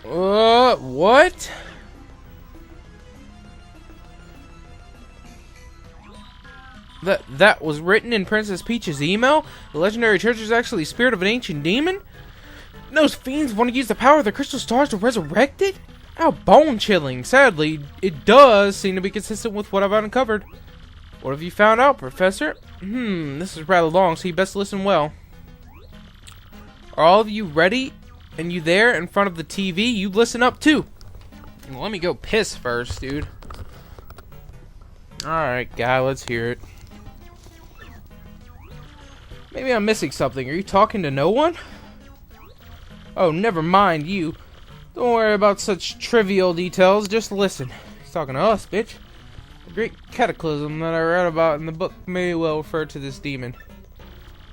What? That was written in Princess Peach's email? The legendary treasure is actually the spirit of an ancient demon? And those fiends want to use the power of the crystal stars to resurrect it? How bone-chilling. Sadly, it does seem to be consistent with what I've uncovered. What have you found out, Professor? This is rather long, so you best listen well. Are all of you ready? And you there in front of the TV? You listen up, too. Well, let me go piss first, dude. Alright, guy, let's hear it. Maybe I'm missing something. Are you talking to no one? Oh, never mind you. Don't worry about such trivial details. Just listen. He's talking to us, bitch. The great cataclysm that I read about in the book may well refer to this demon.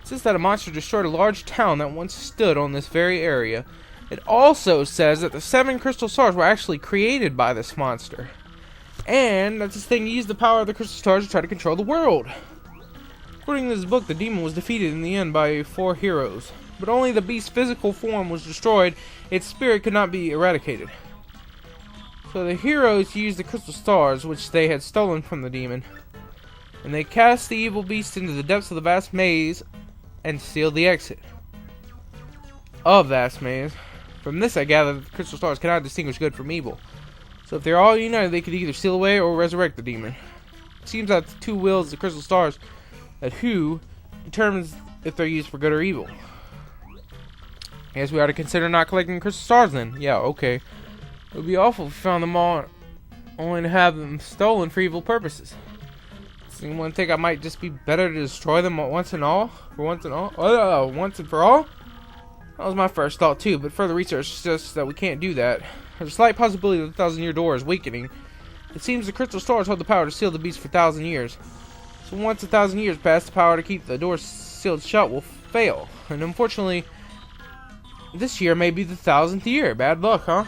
It says that a monster destroyed a large town that once stood on this very area. It also says that the 7 crystal stars were actually created by this monster. And that this thing used the power of the crystal stars to try to control the world. According to this book, the demon was defeated in the end by 4 heroes. But only the beast's physical form was destroyed. Its spirit could not be eradicated. So the heroes used the crystal stars, which they had stolen from the demon. And they cast the evil beast into the depths of the vast maze and sealed the exit of vast maze. From this I gather that the crystal stars cannot distinguish good from evil. So if they're all united, they could either steal away or resurrect the demon. It seems that the 2 wills of the crystal stars that who determines if they're used for good or evil. I guess we ought to consider not collecting crystal stars then. Yeah, okay. It would be awful if we found them all only to have them stolen for evil purposes. Does anyone think I might just be better to destroy them once and all? Once and for all? That was my first thought too, but further research suggests that we can't do that. There's a slight possibility that the 1,000-year door is weakening. It seems the crystal stars hold the power to seal the beast for 1,000 years. So once 1,000 years pass, the power to keep the door sealed shut will fail. And unfortunately, this year may be the 1,000th year. Bad luck, huh?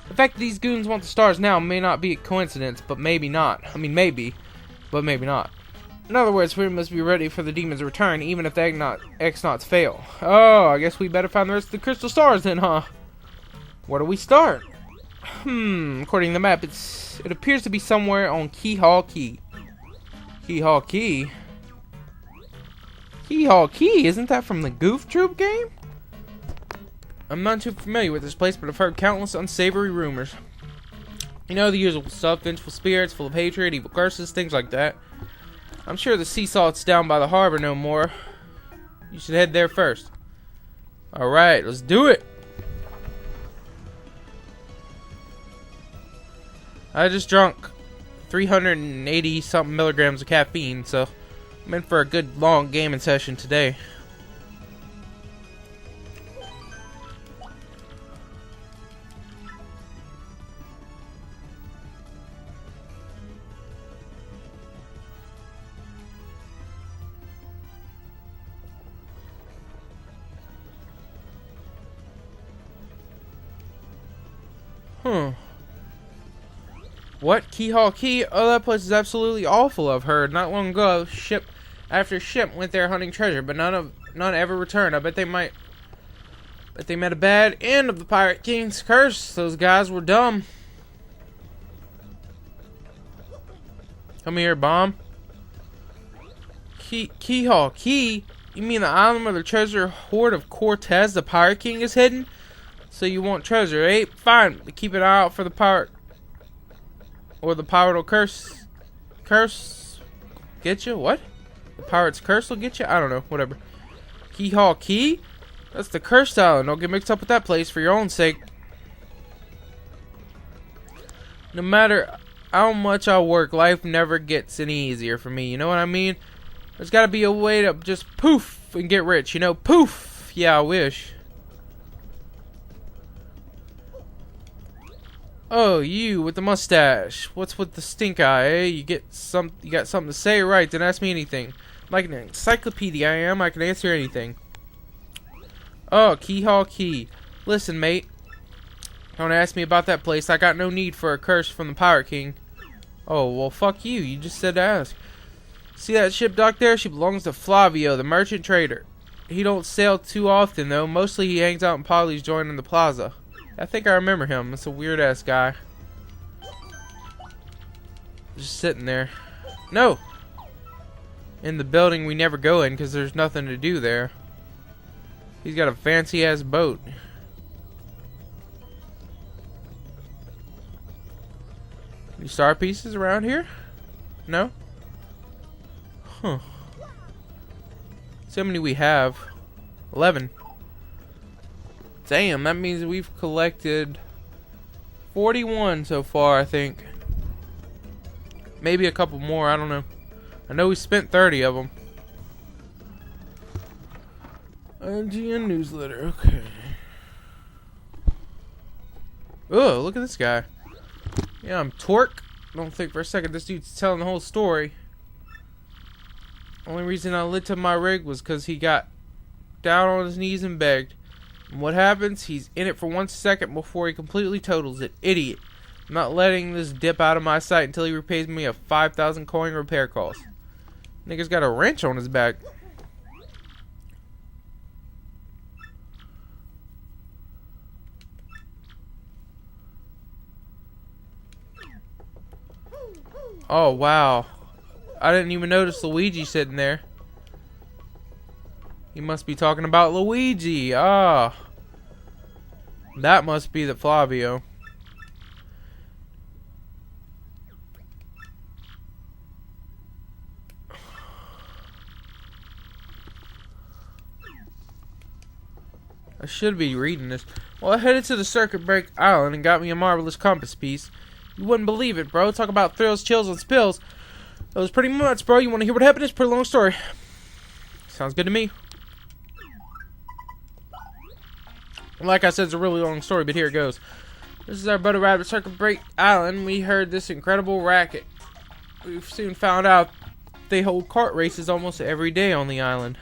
The fact that these goons want the stars now may not be a coincidence, but maybe not. I mean, maybe, but maybe not. In other words, we must be ready for the demon's return, even if the X-nauts fail. Oh, I guess we better find the rest of the crystal stars then, huh? Where do we start? According to the map, it appears to be somewhere on Keehaul Key. Keehaul Key? Keehaul Key? Isn't that from the Goof Troop game? I'm not too familiar with this place, but I've heard countless unsavory rumors. You know, the usual stuff, vengeful spirits, full of hatred, evil curses, things like that. I'm sure the sea salt's down by the harbor no more. You should head there first. Alright, let's do it! I just drunk 380 something milligrams of caffeine, so I'm in for a good long gaming session today. What? Keehaul Key? Oh, that place is absolutely awful, I've heard. Not long ago, ship after ship went there hunting treasure, but none ever returned. I bet they met a bad end of the Pirate King's curse. Those guys were dumb. Come here, bomb. Keehaul Key? You mean the island where the treasure hoard of Cortez, the Pirate King, is hidden? So you want treasure, eh? Fine. Keep an eye out for the pirate. Or the pirate will curse get you? What? The pirate's curse will get you? I don't know. Whatever. Keehaul Key? That's the cursed island. Don't get mixed up with that place for your own sake. No matter how much I work, life never gets any easier for me. You know what I mean? There's gotta be a way to just poof and get rich. You know? Poof! Yeah, I wish. Oh, you with the mustache. What's with the stink eye, eh? You got something to say? Right, then ask me anything. Like an encyclopedia I am, I can answer anything. Oh, Keehaul Key. Listen, mate. Don't ask me about that place. I got no need for a curse from the Pirate King. Oh, well, fuck you. You just said to ask. See that ship docked there? She belongs to Flavio, the merchant trader. He don't sail too often, though. Mostly he hangs out in Polly's joint in the plaza. I think I remember him. It's a weird ass guy. Just sitting there. No! In the building we never go in because there's nothing to do there. He's got a fancy ass boat. Any star pieces around here? No? Huh. See how many we have. 11. Damn, that means we've collected 41 so far, I think. Maybe a couple more, I don't know. I know we spent 30 of them. IGN newsletter, okay. Oh, look at this guy. Yeah, I'm Torque. Don't think for a second this dude's telling the whole story. Only reason I lit to my rig was because he got down on his knees and begged. And what happens? He's in it for 1 second before he completely totals it. Idiot. I'm not letting this dip out of my sight until he repays me a 5,000 coin repair cost. Nigga's got a wrench on his back. Oh, wow. I didn't even notice Luigi sitting there. He must be talking about Luigi. Ah. That must be the Flavio. I should be reading this. Well, I headed to the Circuit Break Island and got me a marvelous compass piece. You wouldn't believe it, bro. Talk about thrills, chills, and spills. That was pretty much, bro. You want to hear what happened? It's a pretty long story. Sounds good to me. Like I said, it's a really long story, but here it goes. This is our boat arrived at Circuit Break Island. We heard this incredible racket. We've soon found out they hold kart races almost every day on the island.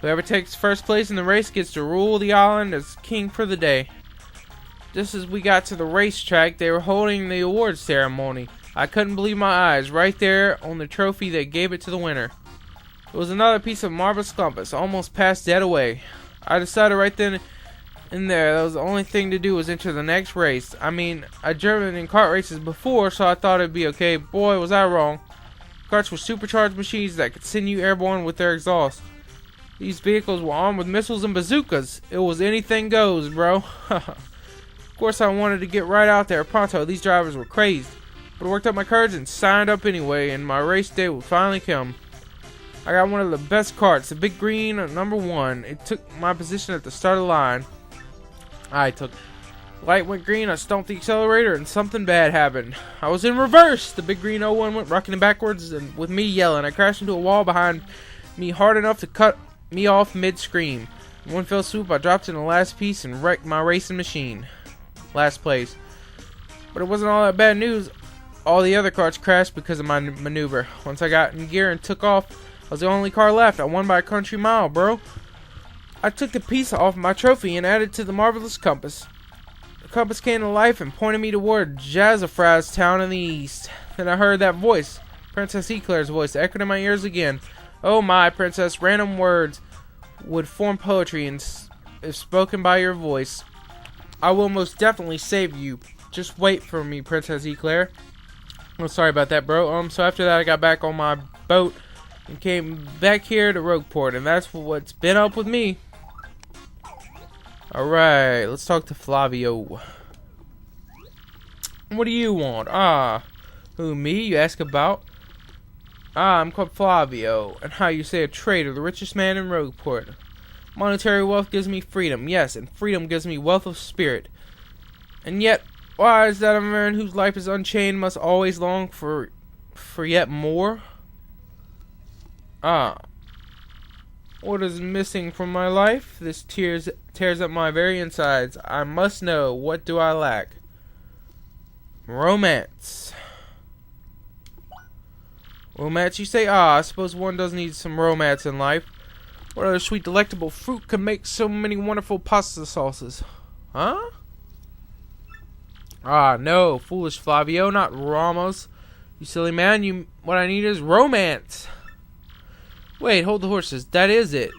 Whoever takes first place in the race gets to rule the island as king for the day. Just as we got to the racetrack, they were holding the awards ceremony. I couldn't believe my eyes. Right there on the trophy, they gave it to the winner. It was another piece of marvelous compass, almost past dead away. I decided right then and there that was the only thing to do was enter the next race. I mean, I'd driven in kart races before, so I thought it'd be okay. Boy, was I wrong. Karts were supercharged machines that could send you airborne with their exhaust. These vehicles were armed with missiles and bazookas. It was anything goes, bro. Of course, I wanted to get right out there pronto. These drivers were crazed. But I worked up my courage and signed up anyway, and my race day would finally come. I got one of the best karts, the big green number 1. It took my position at the start of the line. Light went green, I stomped the accelerator, and something bad happened. I was in reverse! The big green 01 went rocking backwards, and with me yelling, I crashed into a wall behind me hard enough to cut me off mid-scream. In one fell swoop, I dropped in the last piece and wrecked my racing machine. Last place. But it wasn't all that bad news. All the other karts crashed because of my maneuver. Once I got in gear and took off, I was the only car left. I won by a country mile, bro. I took the piece off my trophy and added it to the marvelous compass. The compass came to life and pointed me toward Jazzafraz town in the east. Then I heard that voice, Princess Eclair's voice, echoed in my ears again. Oh my, princess, random words would form poetry and if spoken by your voice. I will most definitely save you. Just wait for me, Princess Eclair. Oh, sorry about that, bro. So after that, I got back on my boat and came back here to Rogueport, and that's what's been up with me. Alright, let's talk to Flavio. What do you want? Who, me? You ask about? I'm called Flavio, and how you say a trader, the richest man in Rogueport. Monetary wealth gives me freedom, yes, and freedom gives me wealth of spirit. And yet, why is that a man whose life is unchained must always long for yet more? What is missing from my life? This tears up my very insides. I must know, what do I lack? Romance. Romance, you say? I suppose one does need some romance in life. What other sweet, delectable fruit can make so many wonderful pasta sauces? Huh? No, foolish Flavio, not Ramos. You silly man, what I need is romance. Wait, hold the horses. That is it.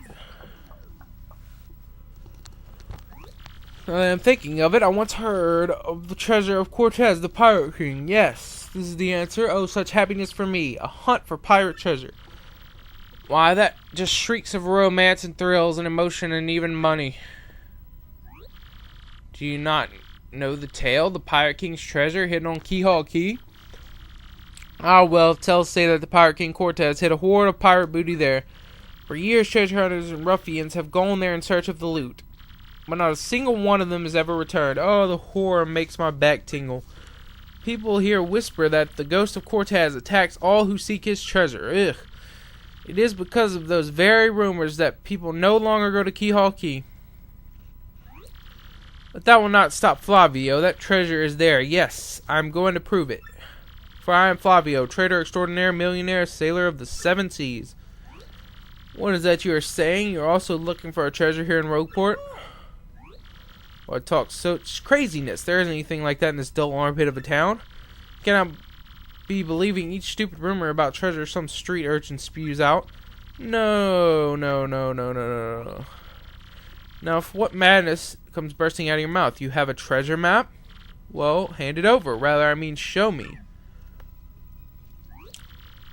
I'm thinking of it. I once heard of the treasure of Cortez, the Pirate King. Yes, this is the answer. Oh, such happiness for me. A hunt for pirate treasure. Why, that just shrieks of romance and thrills and emotion and even money. Do you not know the tale? The Pirate King's treasure hidden on Keehaul Key? Ah, well, tales say that the Pirate King Cortez hid a hoard of pirate booty there. For years, treasure hunters and ruffians have gone there in search of the loot, but not a single one of them has ever returned. Oh, the horror makes my back tingle. People here whisper that the ghost of Cortez attacks all who seek his treasure. Ugh. It is because of those very rumors that people no longer go to Keehaul Key. But that will not stop Flavio. That treasure is there. Yes, I'm going to prove it. For I am Flavio, trader extraordinaire, millionaire, sailor of the seven seas. What is that you are saying? You're also looking for a treasure here in Rogueport? Well, I talk such craziness. There isn't anything like that in this dull armpit of a town. Cannot be believing each stupid rumor about treasure some street urchin spews out. No. Now, if what madness comes bursting out of your mouth? You have a treasure map? Well, hand it over. Rather, I mean, show me.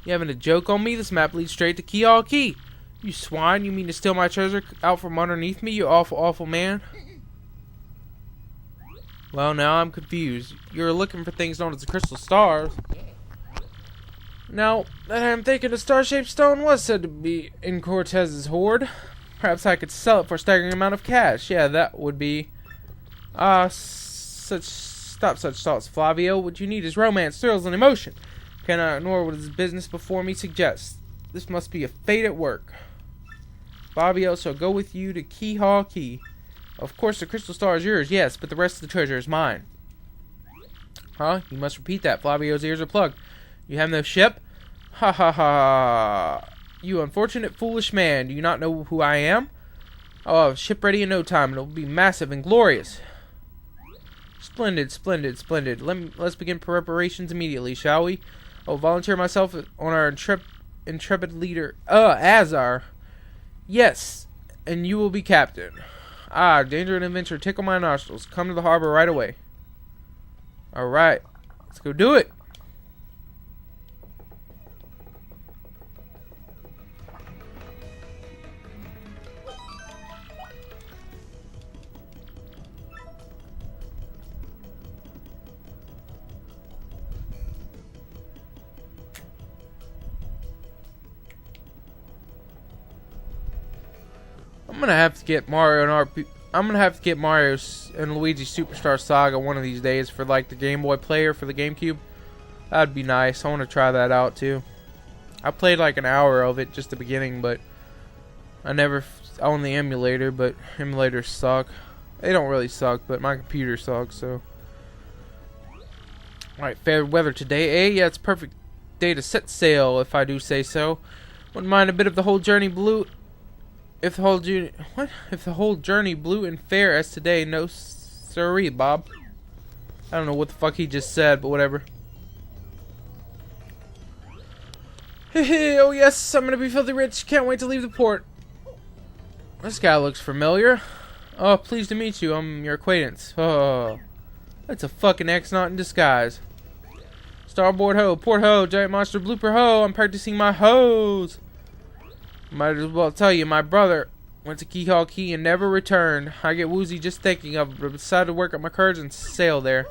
You having a joke on me? This map leads straight to Keehaul Key. You swine, you mean to steal my treasure out from underneath me, you awful, awful man? Well, now I'm confused. You're looking for things known as the crystal stars. Now, that I'm thinking the star-shaped stone was said to be in Cortez's hoard. Perhaps I could sell it for a staggering amount of cash. Yeah, that would be... stop such thoughts, Flavio. What you need is romance, thrills, and emotion. Cannot ignore what his business before me suggests. This must be a fate at work. Flavio shall go with you to Keehaul Key. Of course, the crystal star is yours, yes, but the rest of the treasure is mine. Huh? You must repeat that. Flavio's ears are plugged. You have no ship? Ha ha ha. You unfortunate, foolish man. Do you not know who I am? I'll have a ship ready in no time, and it will be massive and glorious. Splendid. Let's begin preparations immediately, shall we? I'll volunteer myself on our intrepid leader, Azar. Yes, and you will be captain. Ah, danger and adventure tickle my nostrils. Come to the harbor right away. Alright, let's go do it. I'm gonna have to get Mario and Luigi Superstar Saga one of these days for like the Game Boy player for the GameCube. That'd be nice. I want to try that out too. I played like an hour of it just the beginning, but I never own the emulator. But emulators suck. They don't really suck, but my computer sucks. So, alright, fair weather today, eh? Yeah, it's perfect day to set sail, if I do say so. Wouldn't mind a bit of the whole journey blue. If the whole journey blue and fair as today, no siree, Bob. I don't know what the fuck he just said, but whatever. Hey, oh yes, I'm gonna be filthy rich. Can't wait to leave the port. This guy looks familiar. Oh, pleased to meet you. I'm your acquaintance. Oh, that's a fucking X-naut in disguise. Starboard ho, port ho, giant monster blooper ho. I'm practicing my hoes. Might as well tell you, my brother went to Keehaul Key and never returned. I get woozy just thinking of it, but decided to work up my courage and sail there.